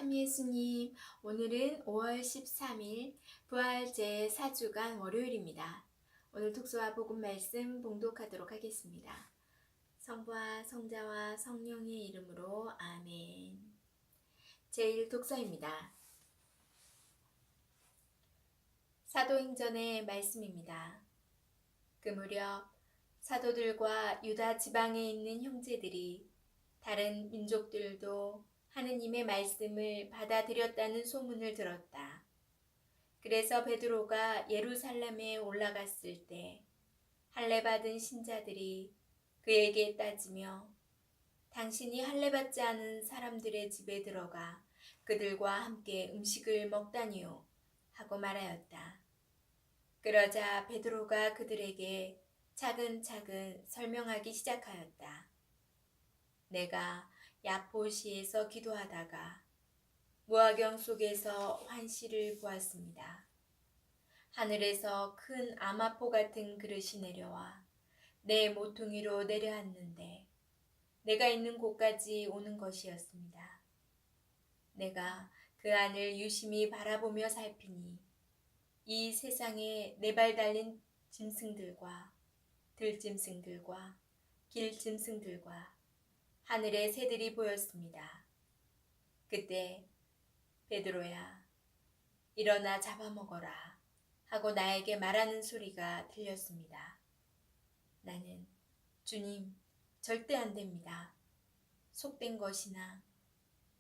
참 예수님, 오늘은 5월 13일 부활 제4주간 월요일입니다. 오늘 독서와 복음 말씀 봉독하도록 하겠습니다. 성부와 성자와 성령의 이름으로 아멘. 제1독서입니다. 사도행전의 말씀입니다. 그 무렵 사도들과 유다 지방에 있는 형제들이 다른 민족들도 하느님의 말씀을 받아들였다는 소문을 들었다. 그래서 베드로가 예루살렘에 올라갔을 때 할례 받은 신자들이 그에게 따지며 당신이 할례 받지 않은 사람들의 집에 들어가 그들과 함께 음식을 먹다니요 하고 말하였다. 그러자 베드로가 그들에게 차근차근 설명하기 시작하였다. 내가 야포시에서 기도하다가 무화경 속에서 환시를 보았습니다. 하늘에서 큰 아마포 같은 그릇이 내려와 내 모퉁이로 내려앉는데 내가 있는 곳까지 오는 것이었습니다. 내가 그 안을 유심히 바라보며 살피니 이 세상에 네 발 달린 짐승들과 들짐승들과 길짐승들과 하늘의 새들이 보였습니다. 그때 베드로야, 일어나 잡아먹어라 하고 나에게 말하는 소리가 들렸습니다. 나는 주님, 절대 안 됩니다. 속된 것이나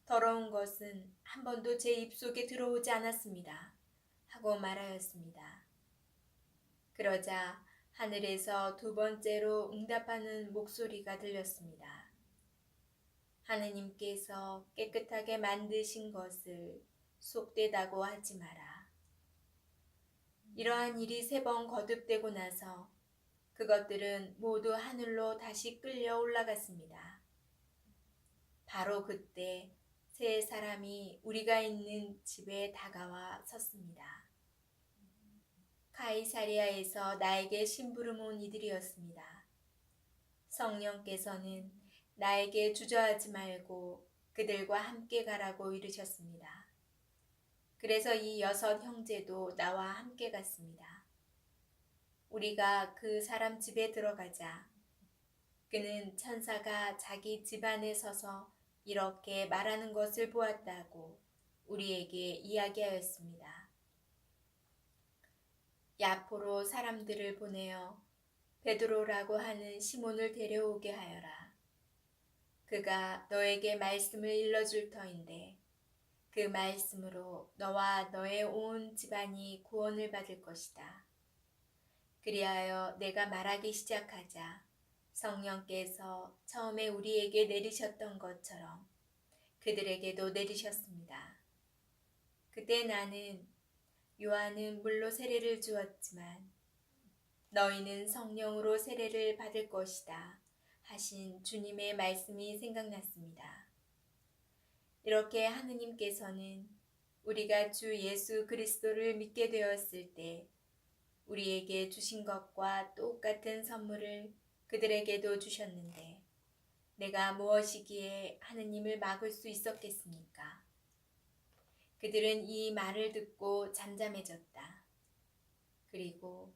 더러운 것은 한 번도 제 입속에 들어오지 않았습니다. 하고 말하였습니다. 그러자 하늘에서 두 번째로 응답하는 목소리가 들렸습니다. 하느님께서 깨끗하게 만드신 것을 속되다고 하지 마라. 이러한 일이 3번 거듭되고 나서 그것들은 모두 하늘로 다시 끌려 올라갔습니다. 바로 그때 세 사람이 우리가 있는 집에 다가와 섰습니다. 가이사리아에서 나에게 심부름 온 이들이었습니다. 성령께서는 나에게 주저하지 말고 그들과 함께 가라고 이르셨습니다. 그래서 이 6 형제도 나와 함께 갔습니다. 우리가 그 사람 집에 들어가자 그는 천사가 자기 집안에 서서 이렇게 말하는 것을 보았다고 우리에게 이야기하였습니다. 야포로 사람들을 보내어 베드로라고 하는 시몬을 데려오게 하여라. 그가 너에게 말씀을 일러줄 터인데 그 말씀으로 너와 너의 온 집안이 구원을 받을 것이다. 그리하여 내가 말하기 시작하자 성령께서 처음에 우리에게 내리셨던 것처럼 그들에게도 내리셨습니다. 그때 나는 요한은 물로 세례를 주었지만 너희는 성령으로 세례를 받을 것이다 하신 주님의 말씀이 생각났습니다. 이렇게 하느님께서는 우리가 주 예수 그리스도를 믿게 되었을 때 우리에게 주신 것과 똑같은 선물을 그들에게도 주셨는데 내가 무엇이기에 하느님을 막을 수 있었겠습니까? 그들은 이 말을 듣고 잠잠해졌다. 그리고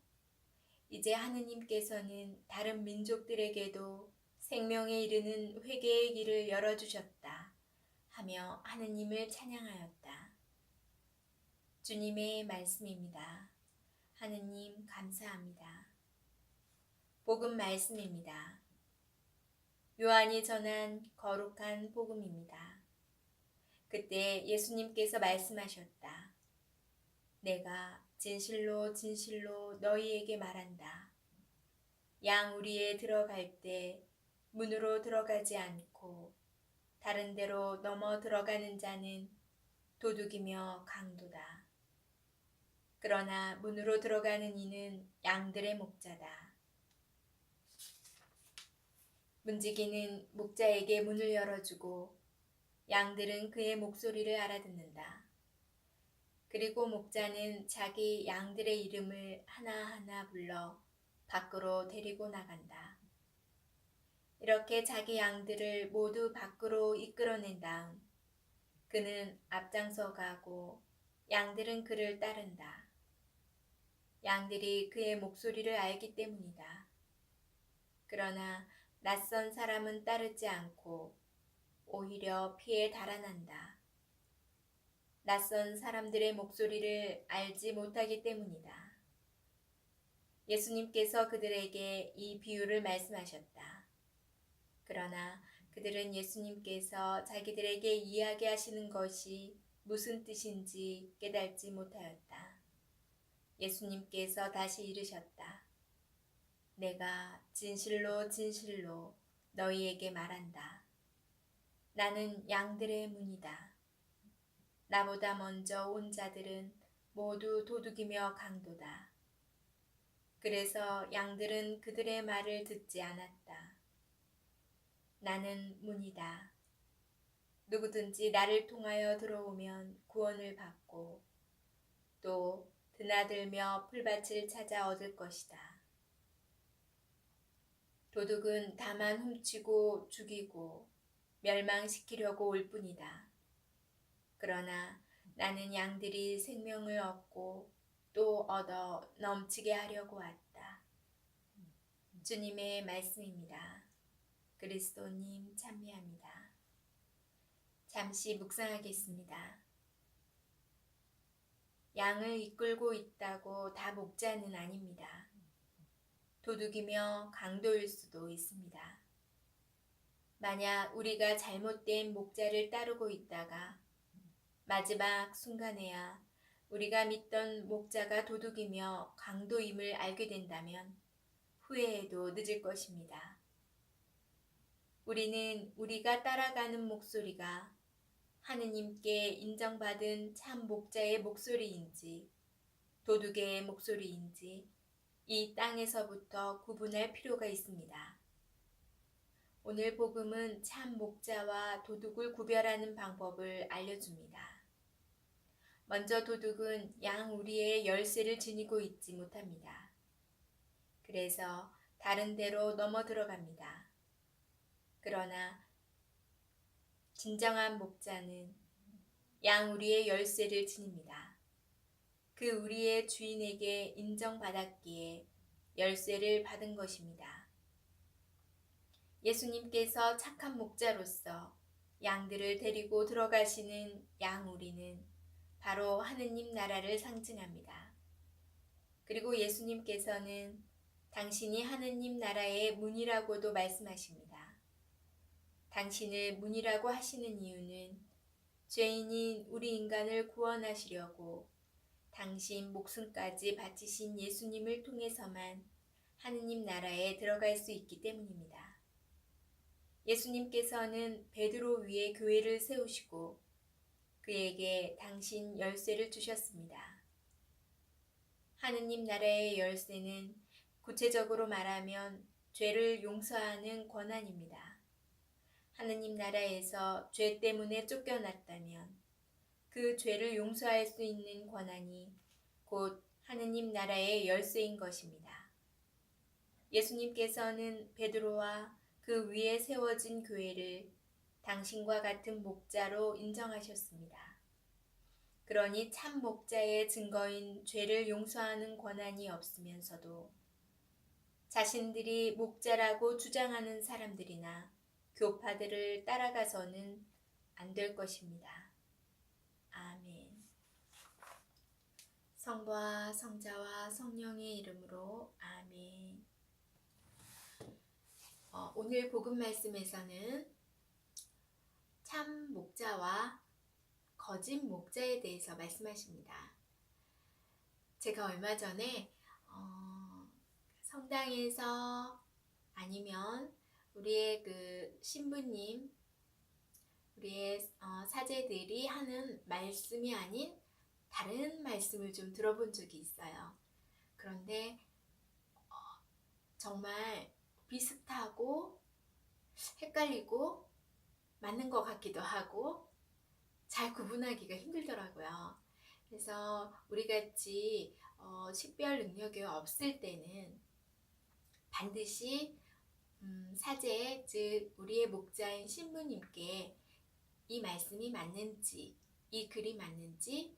이제 하느님께서는 다른 민족들에게도 생명에 이르는 회개의 길을 열어주셨다 하며 하느님을 찬양하였다. 주님의 말씀입니다. 하느님 감사합니다. 복음 말씀입니다. 요한이 전한 거룩한 복음입니다. 그때 예수님께서 말씀하셨다. 내가 진실로 진실로 너희에게 말한다. 양 우리에 들어갈 때 문으로 들어가지 않고 다른 데로 넘어 들어가는 자는 도둑이며 강도다. 그러나 문으로 들어가는 이는 양들의 목자다. 문지기는 목자에게 문을 열어주고 양들은 그의 목소리를 알아듣는다. 그리고 목자는 자기 양들의 이름을 하나하나 불러 밖으로 데리고 나간다. 이렇게 자기 양들을 모두 밖으로 이끌어낸 다음 그는 앞장서 가고 양들은 그를 따른다. 양들이 그의 목소리를 알기 때문이다. 그러나 낯선 사람은 따르지 않고 오히려 피해 달아난다. 낯선 사람들의 목소리를 알지 못하기 때문이다. 예수님께서 그들에게 이 비유를 말씀하셨다. 그러나 그들은 예수님께서 자기들에게 이야기하시는 것이 무슨 뜻인지 깨닫지 못하였다. 예수님께서 다시 이르셨다. 내가 진실로 진실로 너희에게 말한다. 나는 양들의 문이다. 나보다 먼저 온 자들은 모두 도둑이며 강도다. 그래서 양들은 그들의 말을 듣지 않았다. 나는 문이다. 누구든지 나를 통하여 들어오면 구원을 받고 또 드나들며 풀밭을 찾아 얻을 것이다. 도둑은 다만 훔치고 죽이고 멸망시키려고 올 뿐이다. 그러나 나는 양들이 생명을 얻고 또 얻어 넘치게 하려고 왔다. 주님의 말씀입니다. 그리스도님 찬미합니다. 잠시 묵상하겠습니다. 양을 이끌고 있다고 다 목자는 아닙니다. 도둑이며 강도일 수도 있습니다. 만약 우리가 잘못된 목자를 따르고 있다가 마지막 순간에야 우리가 믿던 목자가 도둑이며 강도임을 알게 된다면 후회해도 늦을 것입니다. 우리는 우리가 따라가는 목소리가 하느님께 인정받은 참 목자의 목소리인지 도둑의 목소리인지 이 땅에서부터 구분할 필요가 있습니다. 오늘 복음은 참 목자와 도둑을 구별하는 방법을 알려줍니다. 먼저 도둑은 양 우리의 열쇠를 지니고 있지 못합니다. 그래서 다른 데로 넘어 들어갑니다. 그러나 진정한 목자는 양 우리의 열쇠를 지닙니다. 그 우리의 주인에게 인정받았기에 열쇠를 받은 것입니다. 예수님께서 착한 목자로서 양들을 데리고 들어가시는 양 우리는 바로 하느님 나라를 상징합니다. 그리고 예수님께서는 당신이 하느님 나라의 문이라고도 말씀하십니다. 당신을 문이라고 하시는 이유는 죄인인 우리 인간을 구원하시려고 당신 목숨까지 바치신 예수님을 통해서만 하느님 나라에 들어갈 수 있기 때문입니다. 예수님께서는 베드로 위에 교회를 세우시고 그에게 당신 열쇠를 주셨습니다. 하느님 나라의 열쇠는 구체적으로 말하면 죄를 용서하는 권한입니다. 하느님 나라에서 죄 때문에 쫓겨났다면 그 죄를 용서할 수 있는 권한이 곧 하느님 나라의 열쇠인 것입니다. 예수님께서는 베드로와 그 위에 세워진 교회를 당신과 같은 목자로 인정하셨습니다. 그러니 참 목자의 증거인 죄를 용서하는 권한이 없으면서도 자신들이 목자라고 주장하는 사람들이나 교파들을 따라가서는 안 될 것입니다. 아멘. 성부와 성자와 성령의 이름으로 아멘. 오늘 복음 말씀에서는 참 목자와 거짓 목자에 대해서 말씀하십니다. 제가 얼마 전에 성당에서 아니면 우리의 그 신부님, 우리의 사제들이 하는 말씀이 아닌 다른 말씀을 좀 들어본 적이 있어요. 그런데 정말 비슷하고 헷갈리고 맞는 것 같기도 하고 잘 구분하기가 힘들더라고요. 그래서 우리같이 식별 능력이 없을 때는 반드시 사제, 즉 우리의 목자인 신부님께 이 말씀이 맞는지, 이 글이 맞는지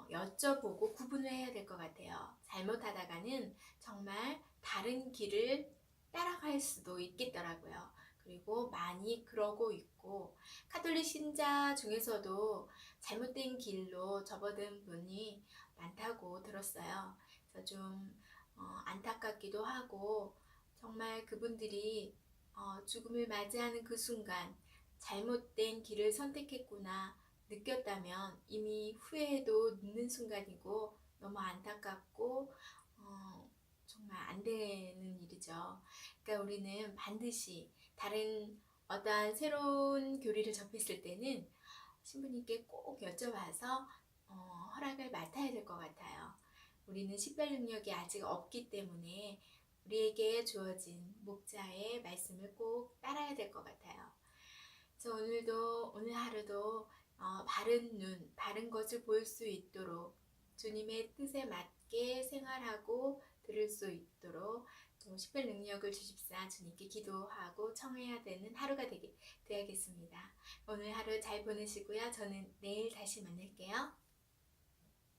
여쭤보고 구분을 해야 될 것 같아요. 잘못하다가는 정말 다른 길을 따라갈 수도 있겠더라고요. 그리고 많이 그러고 있고, 카톨릭 신자 중에서도 잘못된 길로 접어든 분이 많다고 들었어요. 그래서 좀 안타깝기도 하고, 정말 그분들이 죽음을 맞이하는 그 순간 잘못된 길을 선택했구나 느꼈다면 이미 후회도 늦는 순간이고 너무 안타깝고 정말 안 되는 일이죠. 그러니까 우리는 반드시 다른 어떠한 새로운 교리를 접했을 때는 신부님께 꼭 여쭤봐서 허락을 맡아야 될 것 같아요. 우리는 식별 능력이 아직 없기 때문에 우리에게 주어진 목자의 말씀을 꼭 따라야 될 것 같아요. 그래서 오늘 하루도 바른 눈, 바른 것을 볼 수 있도록 주님의 뜻에 맞게 생활하고 들을 수 있도록 또 식별 능력을 주십사 주님께 기도하고 청해야 되는 하루가 되야겠습니다. 오늘 하루 잘 보내시고요. 저는 내일 다시 만날게요.